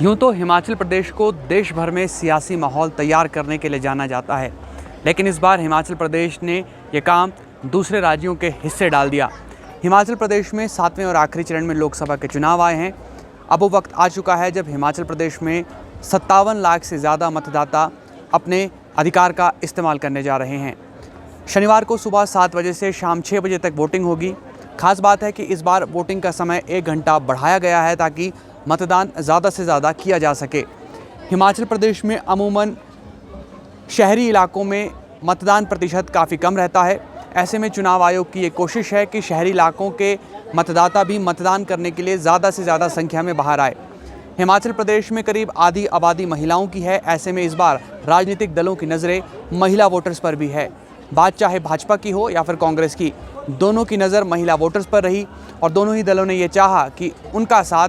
यूँ तो हिमाचल प्रदेश को देश भर में सियासी माहौल तैयार करने के लिए जाना जाता है, लेकिन इस बार हिमाचल प्रदेश ने यह काम दूसरे राज्यों के हिस्से डाल दिया। हिमाचल प्रदेश में 7वें और आखिरी चरण में लोकसभा के चुनाव आए हैं। अब वो वक्त आ चुका है जब हिमाचल प्रदेश में 57 लाख से ज़्यादा मतदाता अपने अधिकार का इस्तेमाल करने जा रहे हैं। शनिवार को सुबह 7 बजे से शाम 6 बजे तक वोटिंग होगी। खास बात है कि इस बार वोटिंग का समय 1 घंटा बढ़ाया गया है ताकि मतदान ज़्यादा से ज़्यादा किया जा सके। हिमाचल प्रदेश में अमूमन शहरी इलाकों में मतदान प्रतिशत काफ़ी कम रहता है। ऐसे में चुनाव आयोग की ये कोशिश है कि शहरी इलाकों के मतदाता भी मतदान करने के लिए ज़्यादा से ज़्यादा संख्या में बाहर आए। हिमाचल प्रदेश में करीब आधी आबादी महिलाओं की है। ऐसे में इस बार राजनीतिक दलों की नज़रें महिला वोटर्स पर भी है। बात चाहे भाजपा की हो या फिर कांग्रेस की, दोनों की नज़र महिला वोटर्स पर रही और दोनों ही दलों ने ये चाहा कि उनका साथ,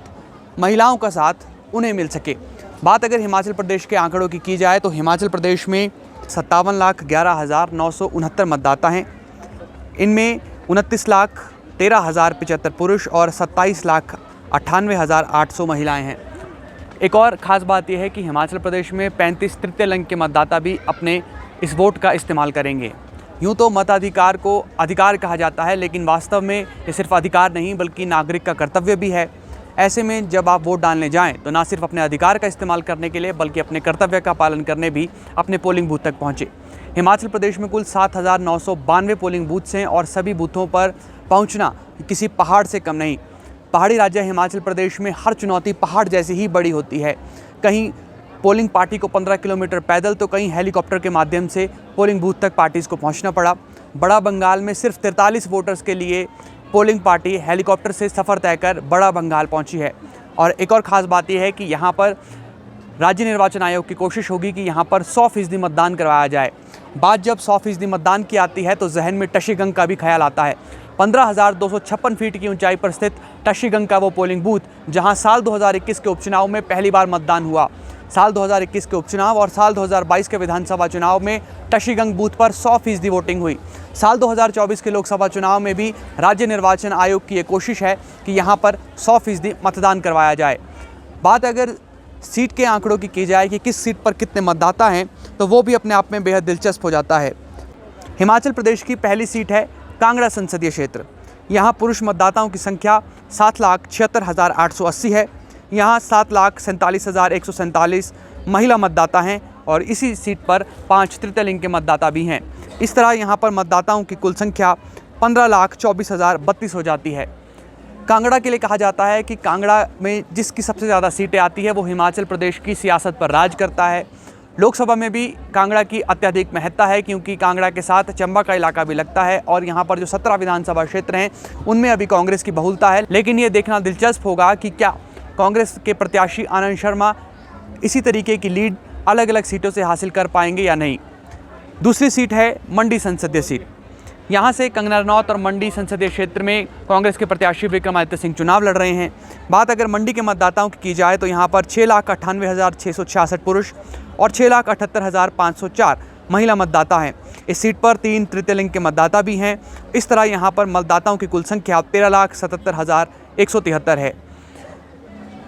महिलाओं का साथ उन्हें मिल सके। बात अगर हिमाचल प्रदेश के आंकड़ों की जाए तो हिमाचल प्रदेश में 57,11,969 मतदाता हैं। इनमें 29,13,075 पुरुष और 27,98,800 महिलाएं हैं। एक और ख़ास बात यह है कि हिमाचल प्रदेश में 35 तृतीय लिंग के मतदाता भी अपने इस वोट का इस्तेमाल करेंगे। यूँ तो मताधिकार को अधिकार कहा जाता है, लेकिन वास्तव में ये सिर्फ अधिकार नहीं बल्कि नागरिक का कर्तव्य भी है। ऐसे में जब आप वोट डालने जाएं तो ना सिर्फ अपने अधिकार का इस्तेमाल करने के लिए बल्कि अपने कर्तव्य का पालन करने भी अपने पोलिंग बूथ तक पहुंचे। हिमाचल प्रदेश में कुल 7,992 पोलिंग बूथ्स हैं और सभी बूथों पर पहुंचना किसी पहाड़ से कम नहीं। पहाड़ी राज्य हिमाचल प्रदेश में हर चुनौती पहाड़ जैसी ही बड़ी होती है। कहीं पोलिंग पार्टी को 15 किलोमीटर पैदल तो कहीं हेलीकॉप्टर के माध्यम से पोलिंग बूथ तक पार्टीज़ को पहुँचना पड़ा। बड़ा बंगाल में सिर्फ 43 वोटर्स के लिए पोलिंग पार्टी हेलीकॉप्टर से सफ़र तय कर बड़ा बंगाल पहुंची है। और एक और ख़ास बात यह है कि यहाँ पर राज्य निर्वाचन आयोग की कोशिश होगी कि यहाँ पर 100% मतदान करवाया जाए। बात जब 100% मतदान की आती है तो जहन में टशीगंग का भी ख्याल आता है। 15,256 फीट की ऊंचाई पर स्थित टशीगंग का वो पोलिंग बूथ जहाँ साल 2021 के उपचुनाव में पहली बार मतदान हुआ। साल 2021 के उपचुनाव और साल 2022 के विधानसभा चुनाव में टशीगंग बूथ पर 100% वोटिंग हुई। साल 2024 के लोकसभा चुनाव में भी राज्य निर्वाचन आयोग की ये कोशिश है कि यहाँ पर 100% मतदान करवाया जाए। बात अगर सीट के आंकड़ों की जाए कि किस सीट पर कितने मतदाता हैं तो वो भी अपने आप में बेहद दिलचस्प हो जाता है। हिमाचल प्रदेश की पहली सीट है कांगड़ा संसदीय क्षेत्र। यहाँ पुरुष मतदाताओं की संख्या 7,76,880 है। यहाँ 7,47,147 महिला मतदाता हैं और इसी सीट पर 5 तृतीय लिंग के मतदाता भी हैं। इस तरह यहाँ पर मतदाताओं की कुल संख्या 15,24,032 हो जाती है। कांगड़ा के लिए कहा जाता है कि कांगड़ा में जिसकी सबसे ज़्यादा सीटें आती है वो हिमाचल प्रदेश की सियासत पर राज करता है। लोकसभा में भी कांगड़ा की अत्यधिक महत्ता है क्योंकि कांगड़ा के साथ चंबा का इलाका भी लगता है और यहाँ पर जो 17 विधानसभा क्षेत्र हैं उनमें अभी कांग्रेस की बहुलता है। लेकिन ये देखना दिलचस्प होगा कि क्या कांग्रेस के प्रत्याशी आनंद शर्मा इसी तरीके की लीड अलग अलग सीटों से हासिल कर पाएंगे या नहीं। दूसरी सीट है मंडी संसदीय सीट। यहाँ से कंगना रनौत और मंडी संसदीय क्षेत्र में कांग्रेस के प्रत्याशी विक्रमादित्य सिंह चुनाव लड़ रहे हैं। बात अगर मंडी के मतदाताओं की जाए तो यहाँ पर 6,98,666 पुरुष और 6,78,504 महिला मतदाता हैं। इस सीट पर 3 तृतीय लिंग के मतदाता भी हैं। इस तरह यहाँ पर मतदाताओं की कुल संख्या 13,77,173 है।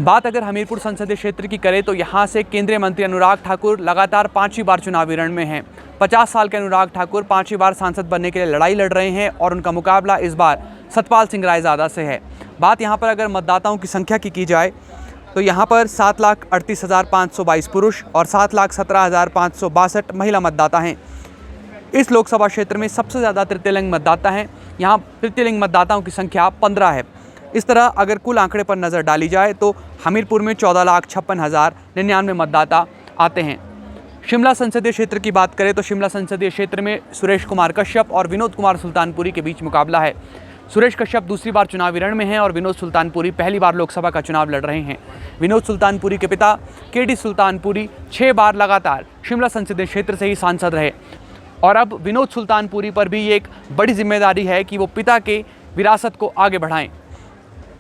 बात अगर हमीरपुर संसदीय क्षेत्र की करें तो यहाँ से केंद्रीय मंत्री अनुराग ठाकुर लगातार 5वीं बार चुनावी रण में हैं। 50 साल के अनुराग ठाकुर 5वीं बार सांसद बनने के लिए लड़ाई लड़ रहे हैं और उनका मुकाबला इस बार सतपाल सिंह रायज़ादा से है। बात यहाँ पर अगर मतदाताओं की संख्या की जाए तो यहाँ पर 7,38,522 पुरुष और 7,17,562 महिला मतदाता हैं। इस लोकसभा क्षेत्र में सबसे ज़्यादा तृतीय लिंग मतदाता हैं। यहाँ तृतीय लिंग मतदाताओं की संख्या 15 है। इस तरह अगर कुल आंकड़े पर नज़र डाली जाए तो हमीरपुर में 14,56,099 मतदाता आते हैं। शिमला संसदीय क्षेत्र की बात करें तो शिमला संसदीय क्षेत्र में सुरेश कुमार कश्यप और विनोद कुमार सुल्तानपुरी के बीच मुकाबला है। सुरेश कश्यप दूसरी बार चुनावी रण में हैं और विनोद सुल्तानपुरी पहली बार लोकसभा का चुनाव लड़ रहे हैं। विनोद सुल्तानपुरी के पिता केडी सुल्तानपुरी 6 बार लगातार शिमला संसदीय क्षेत्र से ही सांसद रहे और अब विनोद सुल्तानपुरी पर भी एक बड़ी जिम्मेदारी है कि वो पिता के विरासत को आगे बढ़ाएं।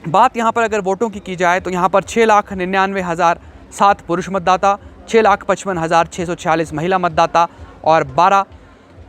बात यहाँ पर अगर वोटों की जाए तो यहाँ पर 6,99,007 पुरुष मतदाता, 6,55,646 महिला मतदाता और 12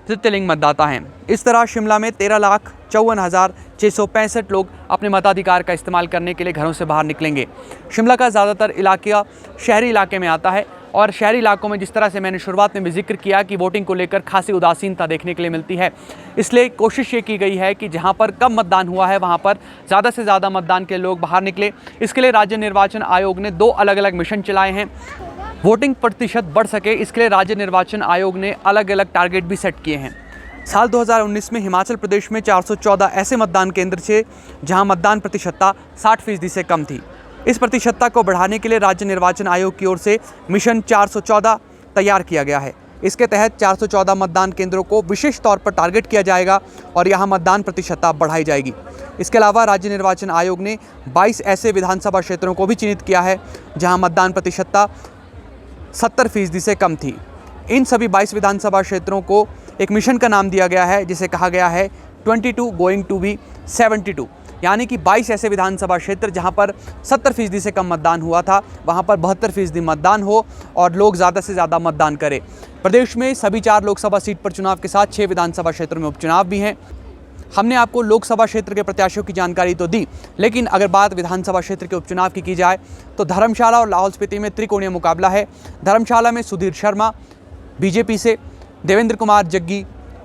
तृतीय लिंग मतदाता हैं। इस तरह शिमला में 13,54,665 लोग अपने मताधिकार का इस्तेमाल करने के लिए घरों से बाहर निकलेंगे। शिमला का ज़्यादातर इलाका शहरी इलाके में आता है और शहरी इलाकों में जिस तरह से मैंने शुरुआत में भी जिक्र किया कि वोटिंग को लेकर खासी उदासीनता देखने के लिए मिलती है, इसलिए कोशिश ये की गई है कि जहां पर कम मतदान हुआ है वहां पर ज़्यादा से ज़्यादा मतदान के लोग बाहर निकले। इसके लिए राज्य निर्वाचन आयोग ने 2 अलग अलग मिशन चलाए हैं। वोटिंग प्रतिशत बढ़ सके इसके लिए राज्य निर्वाचन आयोग ने अलग अलग टारगेट भी सेट किए हैं। साल 2019 में हिमाचल प्रदेश में 414 ऐसे मतदान केंद्र थे जहां मतदान प्रतिशतता 60% से कम थी। इस प्रतिशतता को बढ़ाने के लिए राज्य निर्वाचन आयोग की ओर से मिशन 414 तैयार किया गया है। इसके तहत 414 मतदान केंद्रों को विशेष तौर पर टारगेट किया जाएगा और यहां मतदान प्रतिशतता बढ़ाई जाएगी। इसके अलावा राज्य निर्वाचन आयोग ने 22 ऐसे विधानसभा क्षेत्रों को भी चिन्हित किया है जहां मतदान प्रतिशतता 70% से कम थी। इन सभी 22 विधानसभा क्षेत्रों को एक मिशन का नाम दिया गया है जिसे कहा गया है 22 गोइंग टू बी 72, यानी कि 22 ऐसे विधानसभा क्षेत्र जहां पर 70% से कम मतदान हुआ था वहां पर 72% मतदान हो और लोग ज़्यादा से ज़्यादा मतदान करें। प्रदेश में सभी 4 लोकसभा सीट पर चुनाव के साथ 6 विधानसभा क्षेत्रों में उपचुनाव भी हैं। हमने आपको लोकसभा क्षेत्र के प्रत्याशियों की जानकारी तो दी, लेकिन अगर बात विधानसभा क्षेत्र के उपचुनाव की जाए तो धर्मशाला और लाहौल स्पीति में त्रिकोणीय मुकाबला है। धर्मशाला में सुधीर शर्मा बीजेपी से, देवेंद्र कुमार जग्गी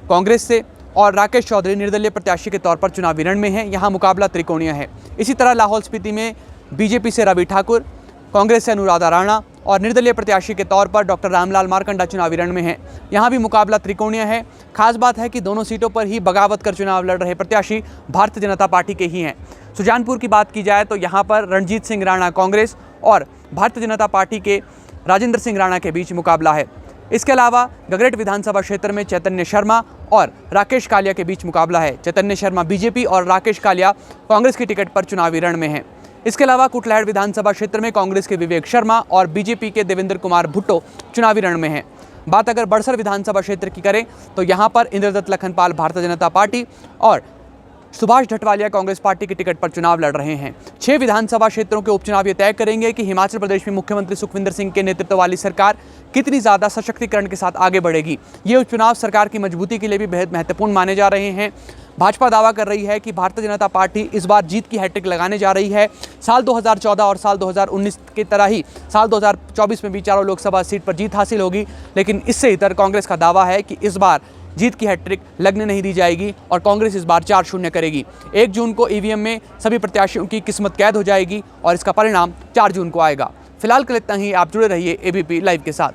कांग्रेस से और राकेश चौधरी निर्दलीय प्रत्याशी के तौर पर चुनावी रण में हैं। यहाँ मुकाबला त्रिकोणीय है। इसी तरह लाहौल स्पीति में बीजेपी से रवि ठाकुर, कांग्रेस से अनुराधा राणा और निर्दलीय प्रत्याशी के तौर पर डॉक्टर रामलाल मारकंडा चुनावी रण में हैं। यहाँ भी मुकाबला त्रिकोणीय है। खास बात है कि दोनों सीटों पर ही बगावत कर चुनाव लड़ रहे प्रत्याशी भारतीय जनता पार्टी के ही हैं। सुजानपुर की बात की जाए तो यहाँ पर रणजीत सिंह राणा कांग्रेस और भारतीय जनता पार्टी के राजेंद्र सिंह राणा के बीच मुकाबला है। इसके अलावा गगरेट विधानसभा क्षेत्र में चैतन्य शर्मा और राकेश कालिया के बीच मुकाबला है। चैतन्य शर्मा बीजेपी और राकेश कालिया कांग्रेस की टिकट पर चुनावी रण में हैं। इसके अलावा कुटलैहड़ विधानसभा क्षेत्र में कांग्रेस के विवेक शर्मा और बीजेपी के देवेंद्र कुमार भुट्टो चुनावी रण में हैं। बात अगर बड़सर विधानसभा क्षेत्र की करें तो यहाँ पर इंद्रदत्त लखनपाल भारतीय जनता पार्टी और सुभाष ढटवालिया कांग्रेस पार्टी की टिकट पर चुनाव लड़ रहे हैं। 6 विधानसभा क्षेत्रों के उपचुनाव ये तय करेंगे कि हिमाचल प्रदेश में मुख्यमंत्री सुखविंदर सिंह के नेतृत्व वाली सरकार कितनी ज़्यादा सशक्तिकरण के साथ आगे बढ़ेगी। ये उपचुनाव सरकार की मजबूती के लिए भी बेहद महत्वपूर्ण माने जा रहे हैं। भाजपा दावा कर रही है कि भारतीय जनता पार्टी इस बार जीत की हैट्रिक लगाने जा रही है। साल 2014 और साल 2019 की तरह ही साल 2024 में भी चारों लोकसभा सीट पर जीत हासिल होगी, लेकिन इससे इतर कांग्रेस का दावा है कि इस बार जीत की हैट्रिक लगने नहीं दी जाएगी और कांग्रेस इस बार 4-0 करेगी। 1 जून को ईवीएम में सभी प्रत्याशियों की किस्मत कैद हो जाएगी और इसका परिणाम 4 जून को आएगा। फिलहाल के लिए इतना ही। आप जुड़े रहिए एबीपी लाइव के साथ।